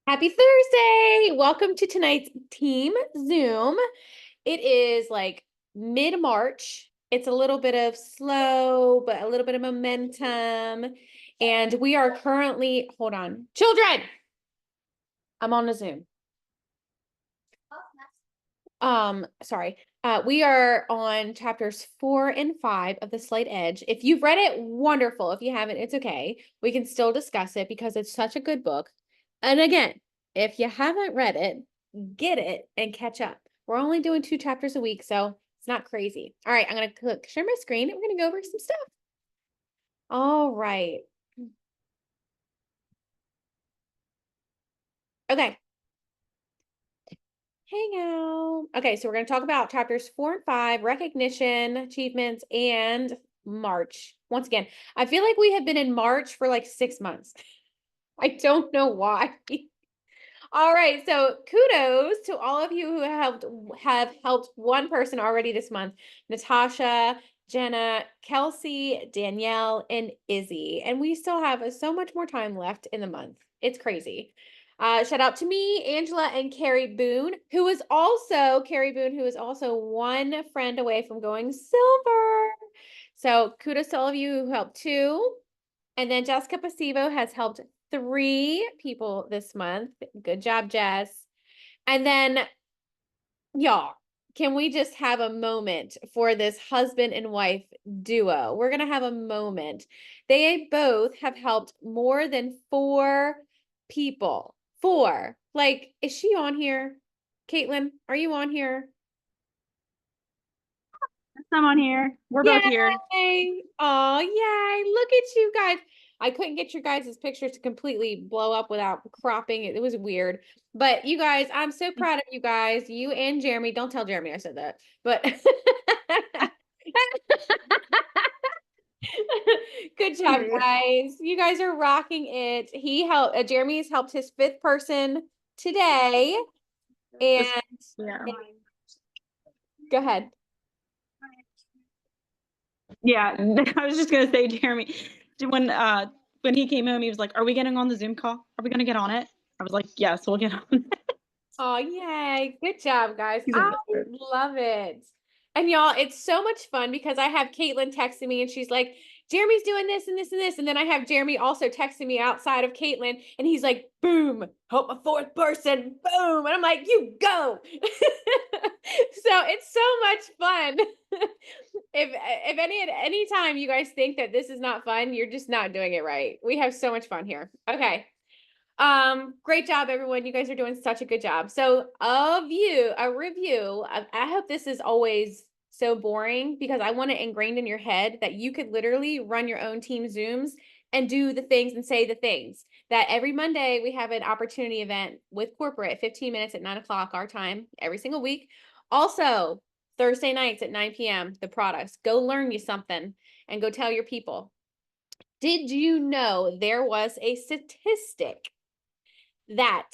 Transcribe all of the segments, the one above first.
Happy Thursday! Welcome to tonight's team Zoom. It is like mid-March. It's a little bit of slow, but a little bit of momentum. And we are currently, hold on, children, I'm on a Zoom. Sorry. We are on chapters 4 and 5 of The Slight Edge. If you've read it, wonderful. If you haven't, it's okay. We can still discuss it because it's such a good book. And again, if you haven't read it, get it and catch up. We're only doing 2 chapters a week, so it's not crazy. All right, I'm going to share my screen and we're going to go over some stuff. All right. Okay. Hang out. Okay, so we're going to talk about chapters 4 and 5, recognition, achievements, and March. Once again, I feel like we have been in March for like 6 months. I don't know why. All right, so kudos to all of you who have helped one person already this month. Natasha, Jenna, Kelsey, Danielle, and Izzy. And we still have so much more time left in the month. It's crazy. Shout out to me, Angela, and Carrie Boone, who is also one friend away from going silver. So kudos to all of you who helped too. And then Jessica Pasivo has helped 3 people this month. Good job, Jess. And then, y'all, can we just have a moment for this husband and wife duo? We're going to have a moment. They both have helped more than 4 people. 4. Like, is she on here? Caitlin, are you on here? I'm on here. We're both here. Yay! Oh, yay! Look at you guys. I couldn't get your guys' pictures to completely blow up without cropping it. It was weird. But you guys, I'm so proud of you guys. You and Jeremy. Don't tell Jeremy I said that. But good job, guys. You guys are rocking it. Jeremy's helped his 5th person today. And Yeah. go ahead. Yeah. I was just gonna say, Jeremy, when he came home, he was like, "Are we getting on the Zoom call? Are we gonna get on it?" I was like, "Yes, we'll get on it." Oh, yay. Good job, guys. He's a I nerd. love it. And y'all, it's so much fun because I have Caitlin texting me and she's like, Jeremy's doing this and this and this. And then I have Jeremy also texting me outside of Caitlin and he's like, boom, help a 4th person, boom. And I'm like, you go. So it's so much fun. If any time you guys think that this is not fun, you're just not doing it right. We have so much fun here. Okay. Great job, everyone. You guys are doing such a good job. So a review. I hope this is always so boring because I want it ingrained in your head that you could literally run your own team Zooms and do the things and say the things. That every Monday we have an opportunity event with corporate, 15 minutes at 9 o'clock our time every single week. Also, Thursday nights at 9 p.m., the products. Go learn you something and go tell your people. Did you know there was a statistic that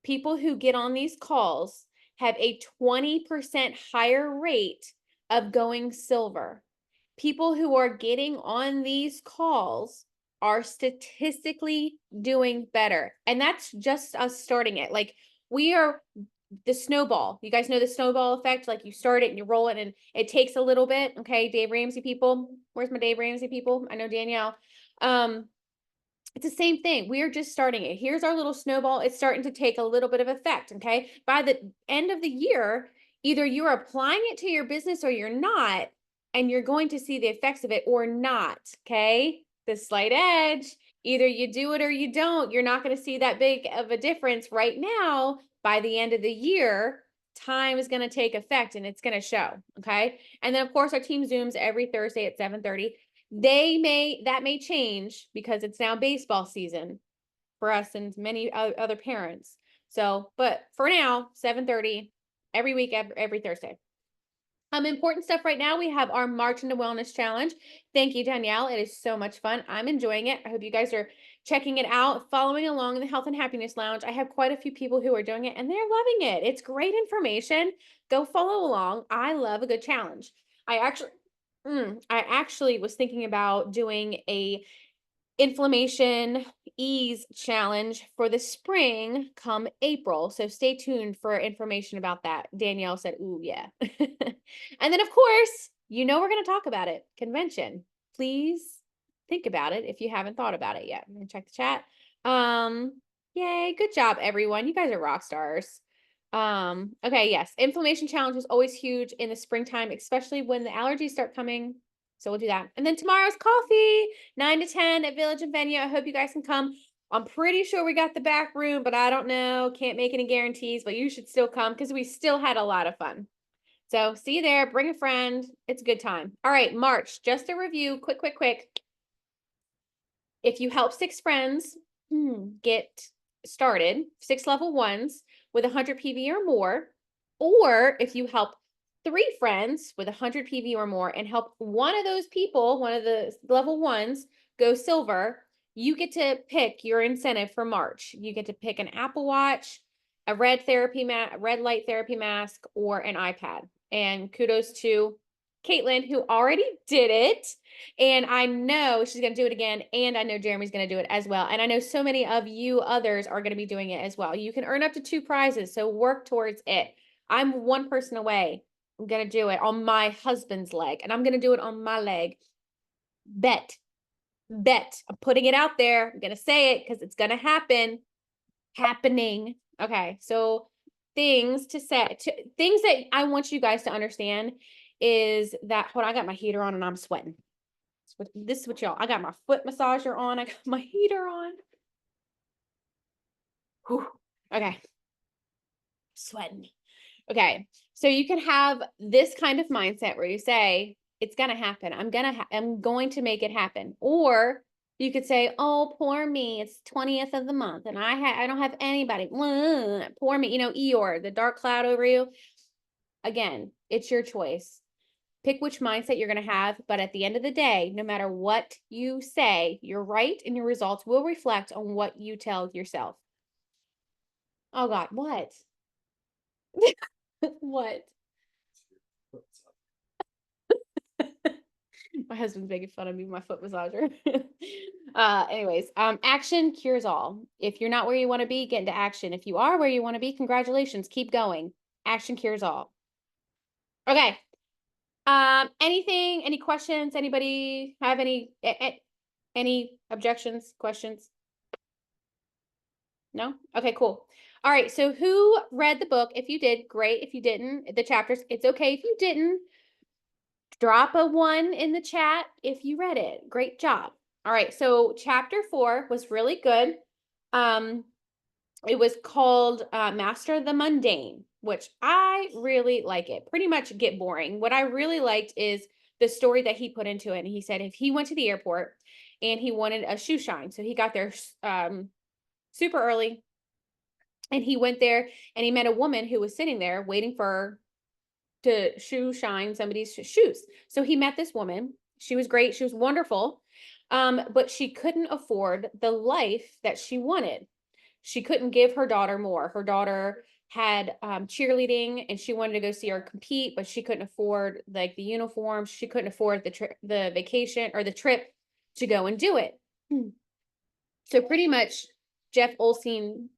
people who get on these calls have a 20% higher rate of going silver? People who are getting on these calls are statistically doing better. And that's just us starting it. Like we are the snowball. You guys know the snowball effect? Like you start it and you roll it and it takes a little bit. Okay, Dave Ramsey people. Where's my Dave Ramsey people? I know Danielle. It's the same thing. We're just starting it. Here's our little snowball. It's starting to take a little bit of effect. Okay. By the end of the year, either you're applying it to your business or you're not, and you're going to see the effects of it or not. Okay. The slight edge. Either you do it or you don't. You're not going to see that big of a difference right now. By the end of the year, time is going to take effect and it's going to show. Okay. And then, of course, our team Zooms every Thursday at 7:30. That may change because it's now baseball season for us and many other parents. So, but for now, 7:30 every week, every Thursday. Important stuff right now. We have our March into Wellness Challenge. Thank you, Danielle. It is so much fun. I'm enjoying it. I hope you guys are checking it out, following along in the Health and Happiness Lounge. I have quite a few people who are doing it and they're loving it. It's great information. Go follow along. I love a good challenge. I actually was thinking about doing a inflammation ease challenge for the spring come April. So stay tuned for information about that. Danielle said, ooh, yeah. And then, of course, we're going to talk about it. Convention. Please think about it if you haven't thought about it yet. I'm going to check the chat. Yay. Good job, everyone. You guys are rock stars. Okay, yes. Inflammation challenge is always huge in the springtime, especially when the allergies start coming. So we'll do that. And then tomorrow's coffee, 9 to 10 at Village and Venue. I hope you guys can come. I'm pretty sure we got the back room, but I don't know. Can't make any guarantees, but you should still come because we still had a lot of fun. So see you there. Bring a friend. It's a good time. All right, March, just a review. Quick. If you help 6 friends get started, 6 level 1s with 100 PV or more, or if you help 3 friends with 100 PV or more and help one of those people, one of the level 1s, go silver, you get to pick your incentive for March. You get to pick an Apple Watch, a red light therapy mask, or an iPad. And kudos to Caitlin, who already did it. And I know she's going to do it again. And I know Jeremy's going to do it as well. And I know so many of you others are going to be doing it as well. You can earn up to 2 prizes. So work towards it. I'm 1 person away. I'm going to do it on my husband's leg. And I'm going to do it on my leg. Bet. I'm putting it out there. I'm going to say it because it's going to happen. Happening. Okay. So things to say, things that I want you guys to understand is that, hold on, I got my heater on and I'm sweating. This is what y'all, I got my foot massager on. I got my heater on. Whew. Okay. Sweating. Okay. So you can have this kind of mindset where you say, it's going to happen. I'm going to make it happen. Or you could say, oh, poor me. It's 20th of the month and I don't have anybody. Poor me. Eeyore, the dark cloud over you. Again, it's your choice. Pick which mindset you're going to have, but at the end of the day, no matter what you say, you're right and your results will reflect on what you tell yourself. Oh God, what? What? My husband's making fun of me, my foot massager. Anyways, action cures all. If you're not where you want to be, get into action. If you are where you want to be, congratulations, keep going. Action cures all. Okay. Any questions? Anybody have any objections, questions? No? Okay, cool. All right. So who read the book? If you did, great. If you didn't, the chapters, it's okay if you didn't. Drop a 1 in the chat if you read it. Great job. All right. So chapter 4 was really good. It was called Master the Mundane, which I really like it. Pretty much get boring. What I really liked is the story that he put into it. And he said if he went to the airport and he wanted a shoe shine, so he got there super early and he went there and he met a woman who was sitting there waiting to shoe shine somebody's shoes. So he met this woman. She was great. She was wonderful. But she couldn't afford the life that she wanted. She couldn't give her daughter more. Her daughter had cheerleading and she wanted to go see her compete, but she couldn't afford like the uniform. She couldn't afford the vacation or the trip to go and do it. So pretty much Jeff Olson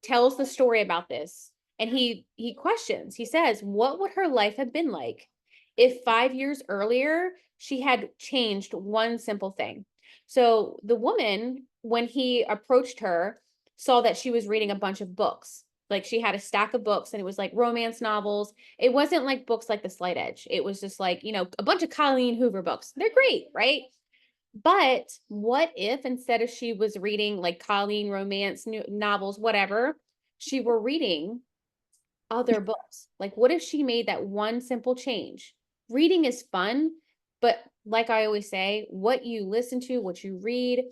tells the story about this. And he questions, he says, what would her life have been like if 5 years earlier she had changed one simple thing? So the woman, when he approached her, saw that she was reading a bunch of books. Like she had a stack of books and it was like romance novels. It wasn't like books like The Slight Edge. It was just like, a bunch of Colleen Hoover books. They're great, right? But what if instead of she was reading like Colleen romance novels, whatever, she were reading other books? Like, what if she made that one simple change? Reading is fun, but like I always say, what you listen to, what you read,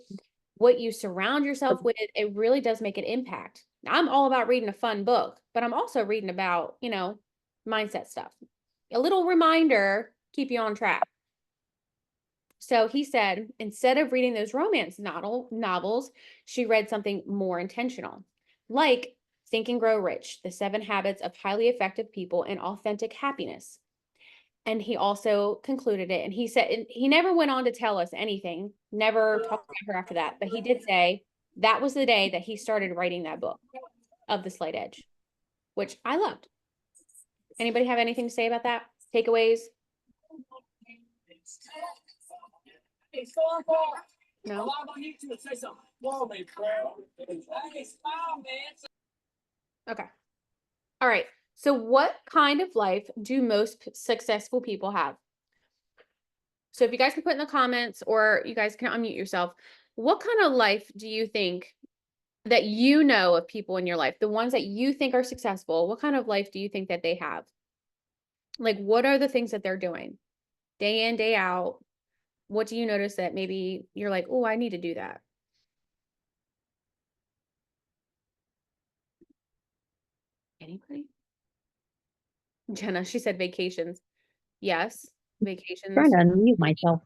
what you surround yourself with, it really does make an impact. I'm all about reading a fun book, but I'm also reading about, mindset stuff. A little reminder, keep you on track. So he said, instead of reading those romance novels, she read something more intentional, like Think and Grow Rich, The 7 Habits of Highly Effective People and Authentic Happiness. And he also concluded it. And he said, and he never went on to tell us anything, never talked about her after that. But he did say that was the day that he started writing that book of The Slight Edge, which I loved. Anybody have anything to say about that? Takeaways? No. Okay. All right. So what kind of life do most successful people have? So if you guys can put in the comments, or you guys can unmute yourself, what kind of life do you think that you know of people in your life, the ones that you think are successful, what kind of life do you think that they have? Like, what are the things that they're doing day in, day out? What do you notice that maybe you're like, oh, I need to do that? Anybody? Jenna, she said vacations. Yes, vacations. Trying to unmute myself.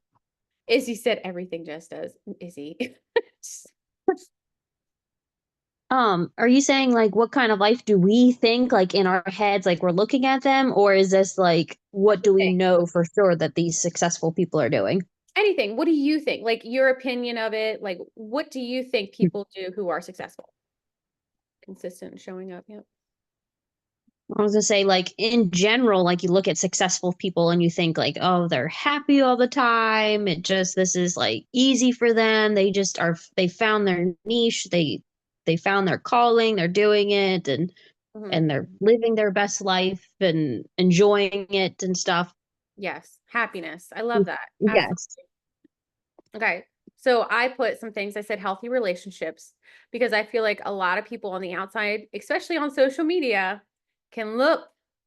Izzy said everything Jess does. Izzy. Are you saying like what kind of life do we think like in our heads, like we're looking at them, or is this like what do we know for sure that these successful people are doing? Anything. What do you think? Like your opinion of it? Like, what do you think people do who are successful? Consistent showing up. Yep. I was gonna say, like in general, like you look at successful people and you think like, oh, they're happy all the time. This is like easy for them. They found their niche. They found their calling. They're doing it, and they're living their best life and enjoying it and stuff. Yes. Happiness. I love that. Yes. Okay. So I put some things, I said healthy relationships, because I feel like a lot of people on the outside, especially on social media, can look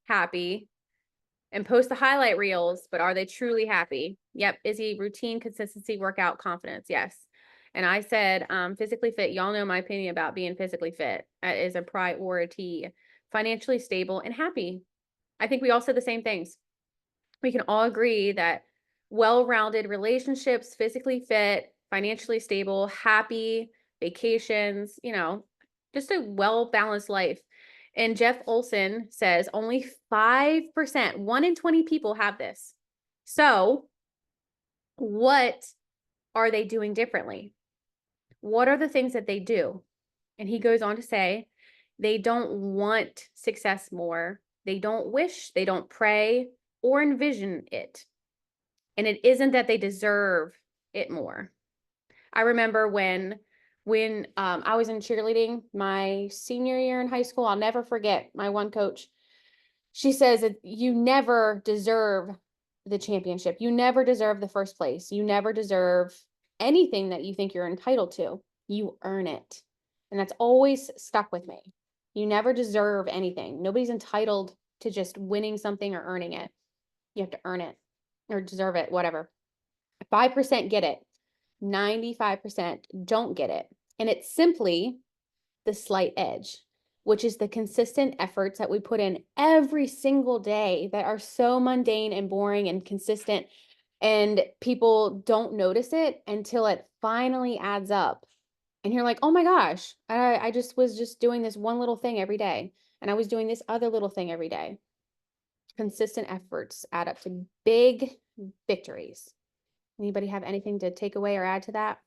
happy and post the highlight reels, but are they truly happy? Yep. Izzy, routine, consistency, workout, confidence. Yes. And I said, physically fit. Y'all know my opinion about being physically fit. That is a priority. Financially stable and happy. I think we all said the same things. We can all agree that well-rounded relationships, physically fit, financially stable, happy, vacations, just a well-balanced life. And Jeff Olson says only 5%, 1 in 20 people have this. So what are they doing differently? What are the things that they do? And he goes on to say, they don't want success more. They don't wish, they don't pray or envision it. And it isn't that they deserve it more. I remember when I was in cheerleading my senior year in high school, I'll never forget my one coach. She says that you never deserve the championship. You never deserve the first place. You never deserve anything that you think you're entitled to. You earn it. And that's always stuck with me. You never deserve anything. Nobody's entitled to just winning something or earning it. You have to earn it or deserve it, whatever. 5% get it. 95% don't get it. And it's simply the slight edge, which is the consistent efforts that we put in every single day that are so mundane and boring and consistent. And people don't notice it until it finally adds up. And you're like, oh my gosh, I just was just doing this one little thing every day. And I was doing this other little thing every day. Consistent efforts add up to big victories. Anybody have anything to take away or add to that?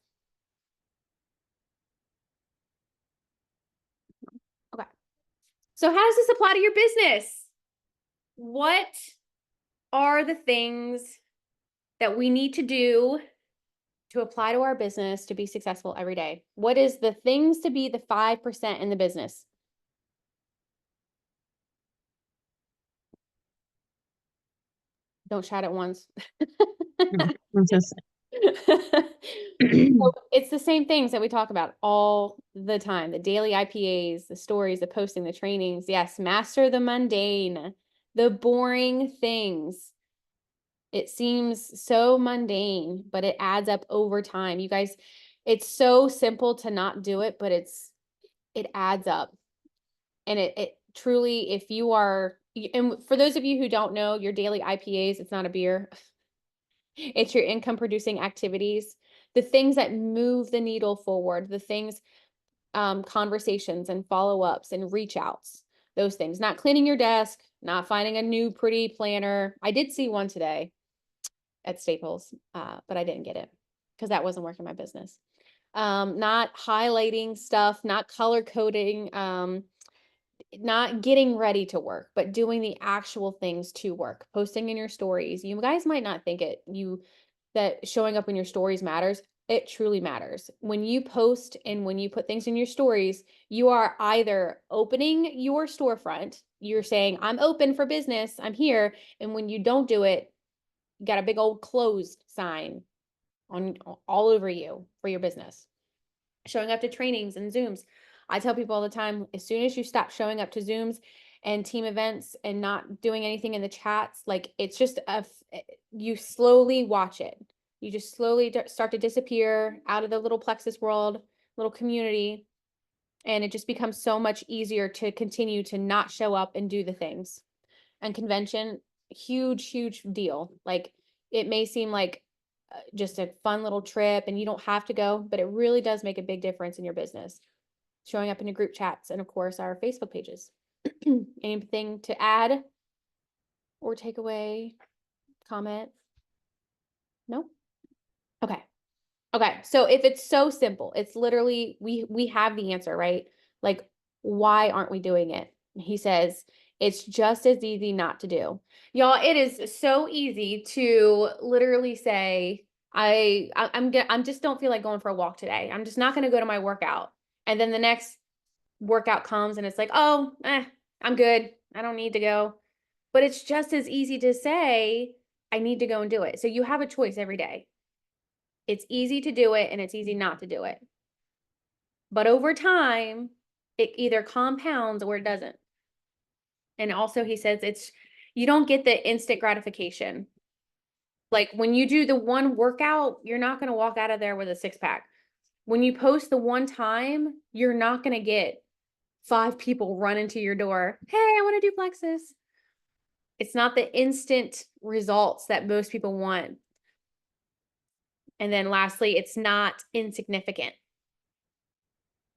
Okay. So how does this apply to your business? What are the things that we need to do to apply to our business to be successful every day? What is the things to be the 5% in the business? Don't shout at once. So it's the same things that we talk about all the time. The daily IPAs, the stories, the posting, the trainings. Yes, master the mundane, the boring things. It seems so mundane, but it adds up over time. You guys, it's so simple to not do it, but it adds up. And it truly, if you are, and for those of you who don't know, your daily IPAs, it's not a beer. It's your income producing activities, the things that move the needle forward, the things, conversations and follow-ups and reach outs. those things. Not cleaning your desk, not finding a new pretty planner. I did see one today at Staples, but I didn't get it because that wasn't working my business. Not highlighting stuff, not color coding, not getting ready to work, but doing the actual things to work, posting in your stories. You guys might not think that showing up in your stories matters. It truly matters. When you post and when you put things in your stories, you are either opening your storefront, you're saying, I'm open for business, I'm here. And when you don't do it, you got a big old closed sign on all over you for your business. Showing up to trainings and Zooms. I tell people all the time, as soon as you stop showing up to Zooms and team events and not doing anything in the chats, like it's just you slowly watch it. You just slowly start to disappear out of the little Plexus world, little community, and it just becomes so much easier to continue to not show up and do the things. And convention, huge, huge deal. Like it may seem like just a fun little trip and you don't have to go, but it really does make a big difference in your business. Showing up in your group chats and of course our Facebook pages. Anything to add or take away, comment? No? Okay. Okay. So if it's so simple, it's literally, we have the answer, right? Like, why aren't we doing it? He says, it's just as easy not to do. Y'all, it is so easy to literally say, I'm just don't feel like going for a walk today. I'm just not going to go to my workout. And then the next workout comes and it's like, oh, I'm good. I don't need to go. But it's just as easy to say, I need to go and do it. So you have a choice every day. It's easy to do it and it's easy not to do it. But over time, it either compounds or it doesn't. And also he says you don't get the instant gratification. Like when you do the one workout, you're not going to walk out of there with a 6-pack. When you post the one time, you're not going to get 5 people run into your door. Hey, I want to do Plexus. It's not the instant results that most people want. And then lastly, it's not insignificant.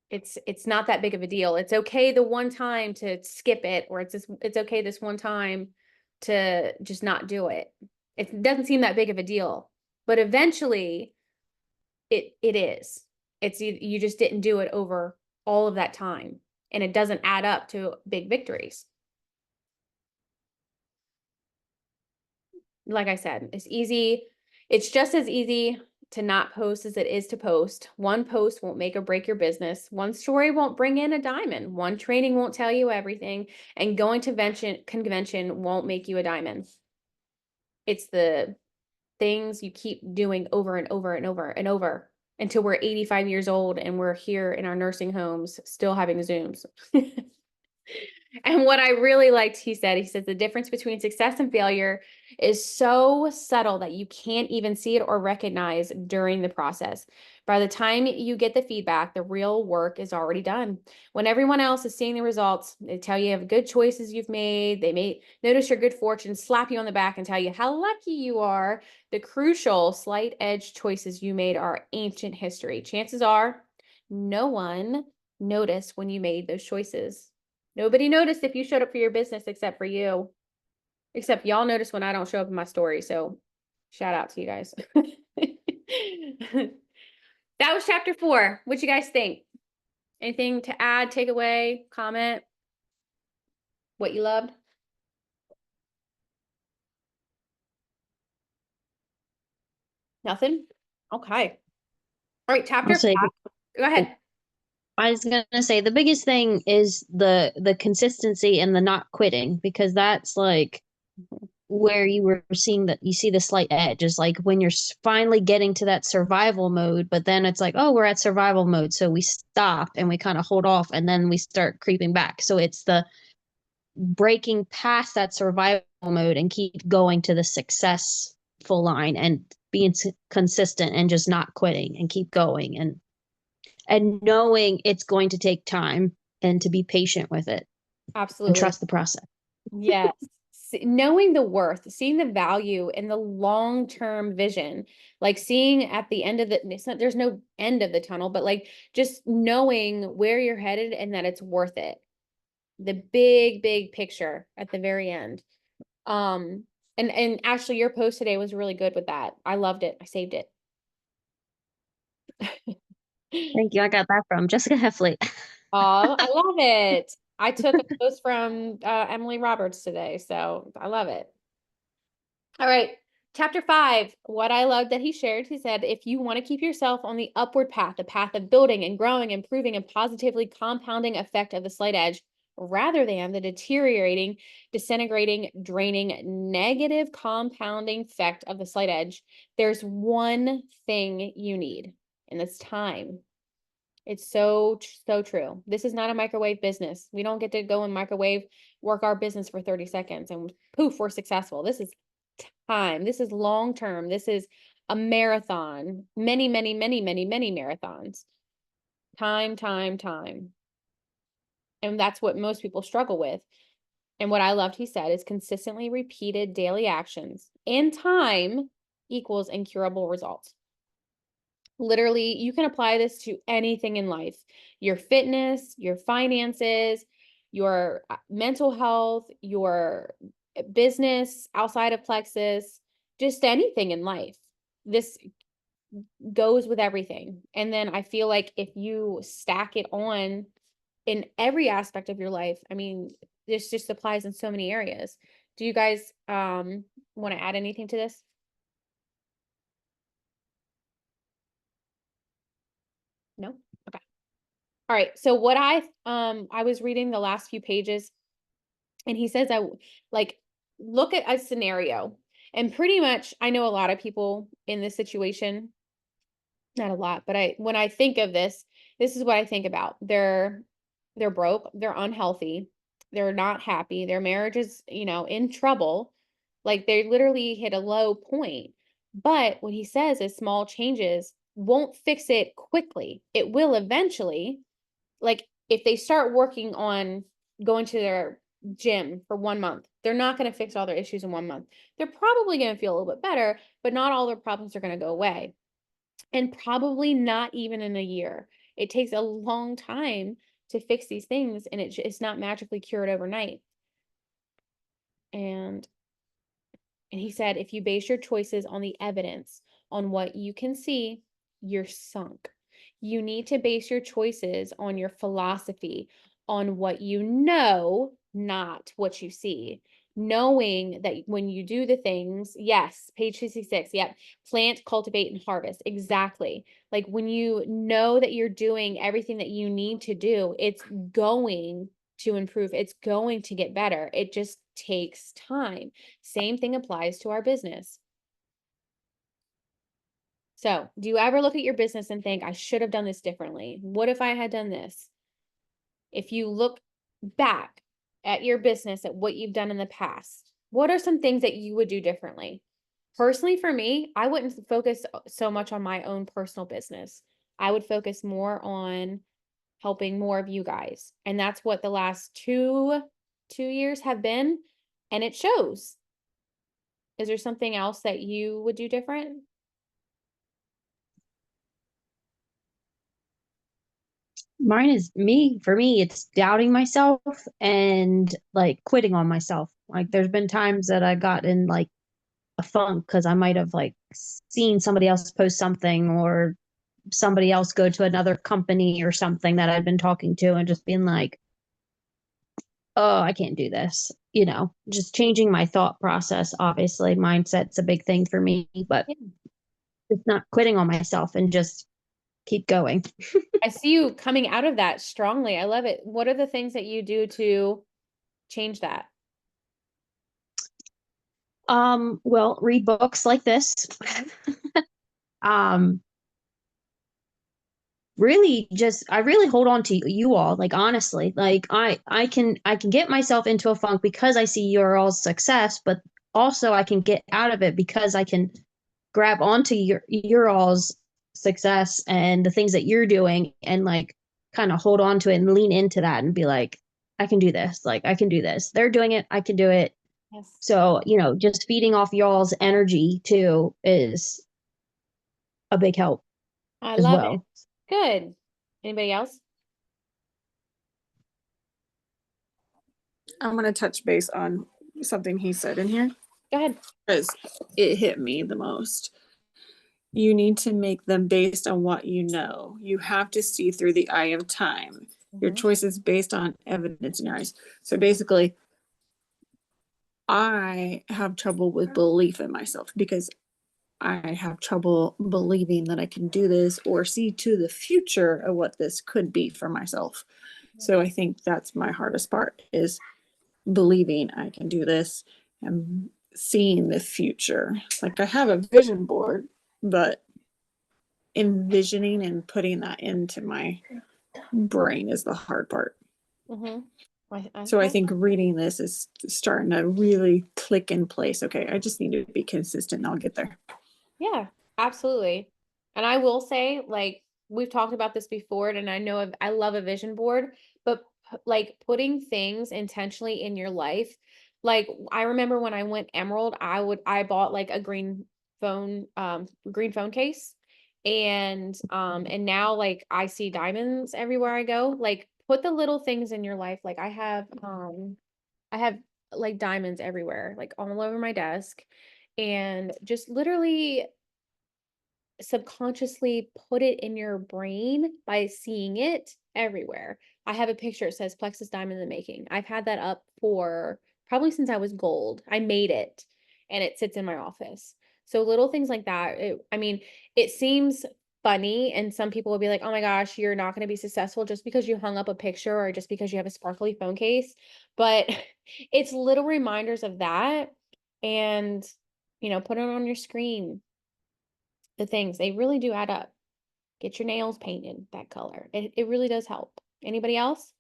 It's not that big of a deal. It's okay the one time to skip it, or it's okay this one time to just not do it. It doesn't seem that big of a deal, but eventually it is. It's you just didn't do it over all of that time, and it doesn't add up to big victories. Like I said, it's easy. It's just as easy to not post as it is to post. One post won't make or break your business. One story won't bring in a diamond. One training won't tell you everything. And going to convention won't make you a diamond. It's the things you keep doing over and over and over and over until we're 85 years old and we're here in our nursing homes still having Zooms. And what I really liked, he says the difference between success and failure is so subtle that you can't even see it or recognize during the process. By the time you get the feedback, the real work is already done. When everyone else is seeing the results, they tell you have good choices you've made. They may notice your good fortune, slap you on the back and tell you how lucky you are. The crucial slight edge choices you made are ancient history. Chances are no one noticed when you made those choices. Nobody noticed if you showed up for your business except for you. Except y'all notice when I don't show up in my story. So shout out to you guys. That was chapter 4. What you guys think? Anything to add, take away, comment? What you loved? Nothing? Okay. All right, chapter 5. Go ahead. I was gonna say the biggest thing is the consistency and the not quitting, because that's like where you were seeing that you see the slight edge is like when you're finally getting to that survival mode, but then it's like, oh, we're at survival mode, so we stop and we kind of hold off and then we start creeping back. So it's the breaking past that survival mode and keep going to the successful line and being consistent and just not quitting and keep going and knowing it's going to take time and to be patient with it. Absolutely. And trust the process. Yes. Knowing the worth, seeing the value in the long-term vision, like seeing at the end of there's no end of the tunnel, but like just knowing where you're headed and that it's worth it. the big picture at the very end. And Ashley, your post today was really good with that. I loved it. I saved it. Thank you. I got that from Jessica Heffley. Oh, I love it. I took a post from Emily Roberts today, so I love it. All right. Chapter 5, what I loved that he shared, he said, if you want to keep yourself on the upward path, the path of building and growing, improving, and positively compounding effect of the slight edge, rather than the deteriorating, disintegrating, draining, negative compounding effect of the slight edge, there's one thing you need, and it's time. It's so true. This is not a microwave business. We don't get to go and microwave, work our business for 30 seconds and poof, we're successful. This is time. This is long term. This is a marathon. Many marathons. Time. And that's what most people struggle with. And what I loved, he said, is consistently repeated daily actions and time equals incurable results. Literally, you can apply this to anything in life, your fitness, your finances, your mental health, your business outside of Plexus, just anything in life. This goes with everything. And then I feel like if you stack it on in every aspect of your life, I mean, this just applies in so many areas. Do you guys want to add anything to this? No? Okay. All right. So what I was reading the last few pages and he says like look at a scenario and pretty much I know a lot of people in this situation, not a lot, but when I think of this is what I think about. They're broke, they're unhealthy, they're not happy, their marriage is, in trouble. Like they literally hit a low point. But what he says is small changes won't fix it quickly. It will eventually. Like if they start working on going to their gym for 1 month, they're not going to fix all their issues in 1 month. They're probably going to feel a little bit better, but not all their problems are going to go away. And probably not even in a year. It takes a long time to fix these things, and it's not magically cured overnight. And he said, if you base your choices on the evidence, on what you can see, you're sunk. You need to base your choices on your philosophy, on what you know, not what you see. Knowing that when you do the things, yes, page 66, yep, plant, cultivate, and harvest. Exactly. Like when you know that you're doing everything that you need to do, it's going to improve. It's going to get better. It just takes time. Same thing applies to our business. So, do you ever look at your business and think, I should have done this differently? What if I had done this? If you look back at your business, at what you've done in the past, what are some things that you would do differently? Personally, for me, I wouldn't focus so much on my own personal business. I would focus more on helping more of you guys. And that's what the last two years have been. And it shows. Is there something else that you would do different? Mine is me. For me, it's doubting myself and like quitting on myself. Like there's been times that I got in like a funk because I might have like seen somebody else post something or somebody else go to another company or something that I'd been talking to and just being like, oh, I can't do this. Just changing my thought process. Obviously, mindset's a big thing for me, but Yeah. it's not quitting on myself and just keep going. I see you coming out of that strongly. I love it. What are the things that you do to change that? Well, read books like this. um, really just I really hold on to you all, like honestly. Like I can get myself into a funk because I see your all's success, but also I can get out of it because I can grab onto your all's success and the things that you're doing and like kind of hold on to it and lean into that and be like, I can do this. Like I can do this. They're doing it. I can do it. Yes. So, just feeding off y'all's energy too is a big help I as love it. well. Good. Anybody else? I'm going to touch base on something he said in here Go ahead. because it hit me the most. You need to make them based on what you know. You have to see through the eye of time. Your Mhm. choice is based on evidence in your eyes. So basically, I have trouble with belief in myself because I have trouble believing that I can do this or see to the future of what this could be for myself. So I think that's my hardest part is believing I can do this and seeing the future. Like I have a vision board, but envisioning and putting that into my brain is the hard part. Mhm. So I think reading this is starting to really click in place. Okay, I just need to be consistent and I'll get there. Yeah, absolutely. And I will say, like, we've talked about this before, and I know I love a vision board, but like putting things intentionally in your life. Like, I remember when I went Emerald, I bought like a green phone case. And now like I see diamonds everywhere I go. Like, put the little things in your life. Like I have like diamonds everywhere, like all over my desk. And just literally subconsciously put it in your brain by seeing it everywhere. I have a picture, it says Plexus Diamond in the Making. I've had that up for probably since I was gold. I made it and it sits in my office. So little things like that. I mean, it seems funny and some people will be like, "Oh my gosh, you're not going to be successful just because you hung up a picture or just because you have a sparkly phone case." But it's little reminders of that and put it on your screen. The things, they really do add up. Get your nails painted that color. It really does help. Anybody else?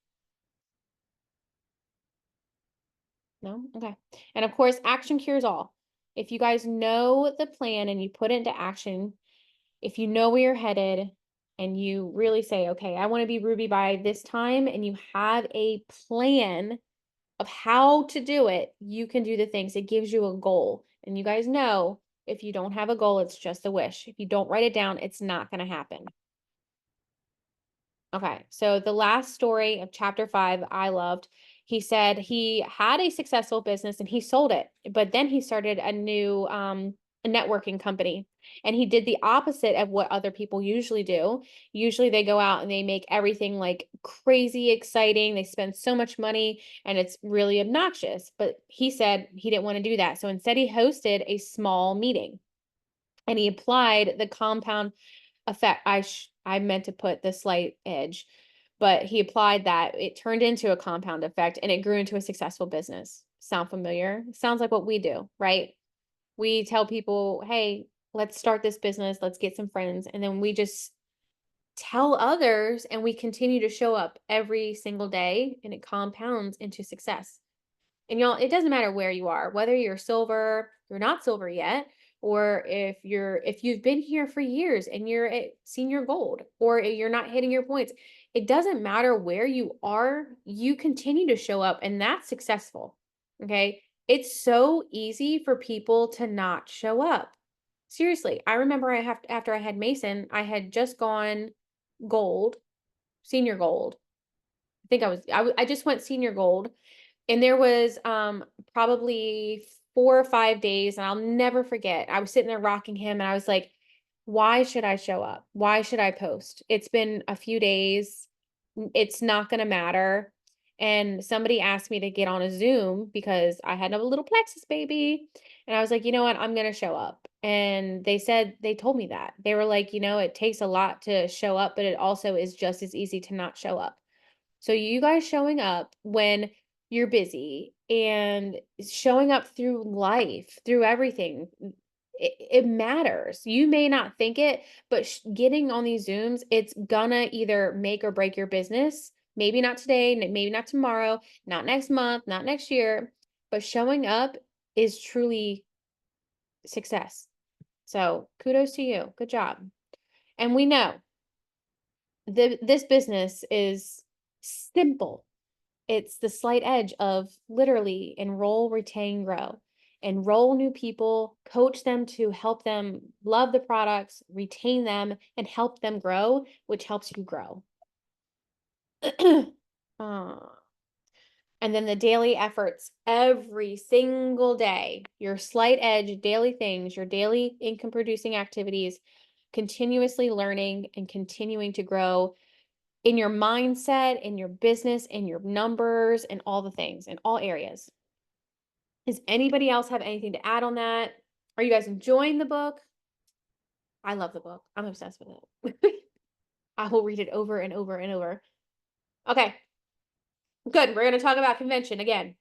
No? Okay. And of course, action cures all. If you guys know the plan and you put it into action, if you know where you're headed and you really say, okay, I want to be Ruby by this time, and you have a plan of how to do it, you can do the things. It gives you a goal. And you guys know if you don't have a goal, it's just a wish. If you don't write it down, it's not going to happen. Okay, so the last story of chapter 5, I loved. He said he had a successful business and he sold it, but then he started a new networking company. And he did the opposite of what other people usually do. Usually they go out and they make everything like crazy exciting. They spend so much money and it's really obnoxious. But he said he didn't want to do that. So instead, he hosted a small meeting and he applied the compound effect. I meant to put the slight edge, but he applied that. It turned into a compound effect and it grew into a successful business. Sound familiar? Sounds like what we do, right? We tell people, hey, let's start this business, let's get some friends, and then we just tell others and we continue to show up every single day and it compounds into success. And y'all, it doesn't matter where you are, whether you're silver, you're not silver yet, or if you've been here for years and you're at senior gold, or you're not hitting your points. It doesn't matter where you are, you continue to show up and that's successful. Okay? It's so easy for people to not show up. Seriously, I remember after I had Mason, I had just gone gold, senior gold. I think I just went senior gold. And there was probably 4 or 5 days, and I'll never forget. I was sitting there rocking him, and I was like, why should I show up? Why should I post? It's been a few days. It's not going to matter. And somebody asked me to get on a Zoom because I had a little Plexus baby. And I was like, you know what? I'm going to show up. And they told me that. They were like, it takes a lot to show up, but it also is just as easy to not show up. So you guys showing up when you're busy and showing up through life, through everything, it matters. You may not think it, but getting on these Zooms, it's gonna either make or break your business. Maybe not today, maybe not tomorrow, not next month, not next year, but showing up is truly success. So kudos to you. Good job. And we know this business is simple. It's the slight edge of literally enroll, retain, grow. Enroll new people, coach them to help them love the products, retain them, and help them grow, which helps you grow. And And then the daily efforts every single day, your slight edge daily things, your daily income producing activities, continuously learning and continuing to grow in your mindset, in your business, in your numbers, and all the things in all areas. Does anybody else have anything to add on that? Are you guys enjoying the book? I love the book. I'm obsessed with it. I will read it over and over and over. Okay. Good. We're going to talk about convention again.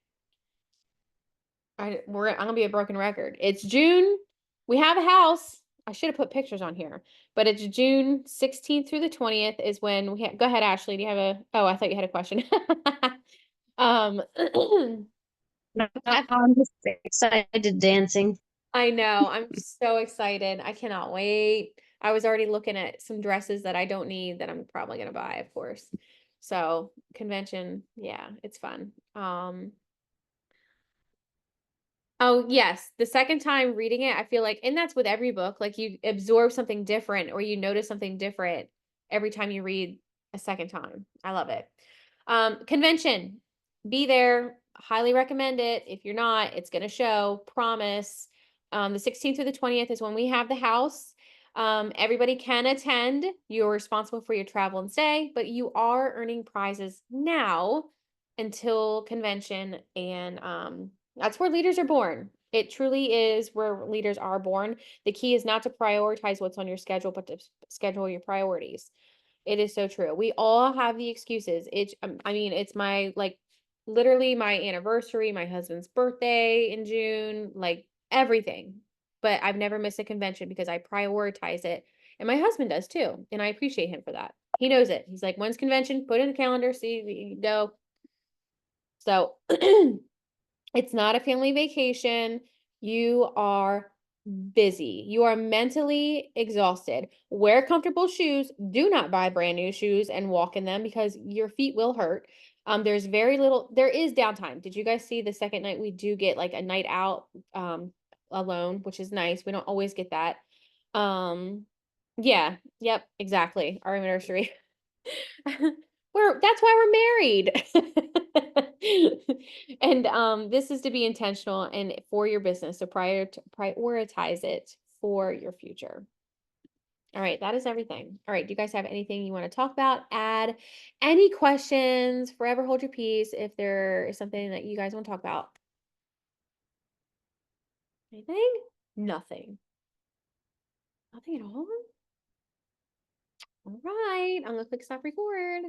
I'm going to be a broken record. It's June. We have a house. I should have put pictures on here, but it's June 16th through the 20th is when we go ahead, Ashley. Do you have oh, I thought you had a question. No, I'm just excited dancing. I know. I'm so excited. I cannot wait. I was already looking at some dresses that I don't need that I'm probably going to buy, of course. So convention, yeah, it's fun. Oh, yes. The second time reading it, I feel like, and that's with every book, like you absorb something different or you notice something different every time you read a second time. I love it. Convention, be there. Highly recommend it. If you're not, it's going to show. Promise. The 16th through the 20th is when we have the house. Everybody can attend. You're responsible for your travel and stay, but you are earning prizes now until convention, and that's where leaders are born. It truly is where leaders are born. The key is not to prioritize what's on your schedule, but to schedule your priorities. It is so true. We all have the excuses. I mean, it's my, like, literally my anniversary, my husband's birthday in June, like everything. But I've never missed a convention because I prioritize it. And my husband does too. And I appreciate him for that. He knows it. He's like, when's convention? Put it in the calendar. See, go. So it's not a family vacation. You are busy. You are mentally exhausted. Wear comfortable shoes. Do not buy brand new shoes and walk in them because your feet will hurt. There's very little, there is downtime. Did you guys see the second night we do get like a night out alone, which is nice. We don't always get that. Yeah, yep, exactly. Our anniversary. That's why we're married. And this is to be intentional and for your business. So prioritize it for your future. All right, that is everything. All right, do you guys have anything you want to talk about? Add any questions? Forever hold your peace if there is something that you guys want to talk about. Anything? Nothing. Nothing at all? All right, I'm gonna click stop record.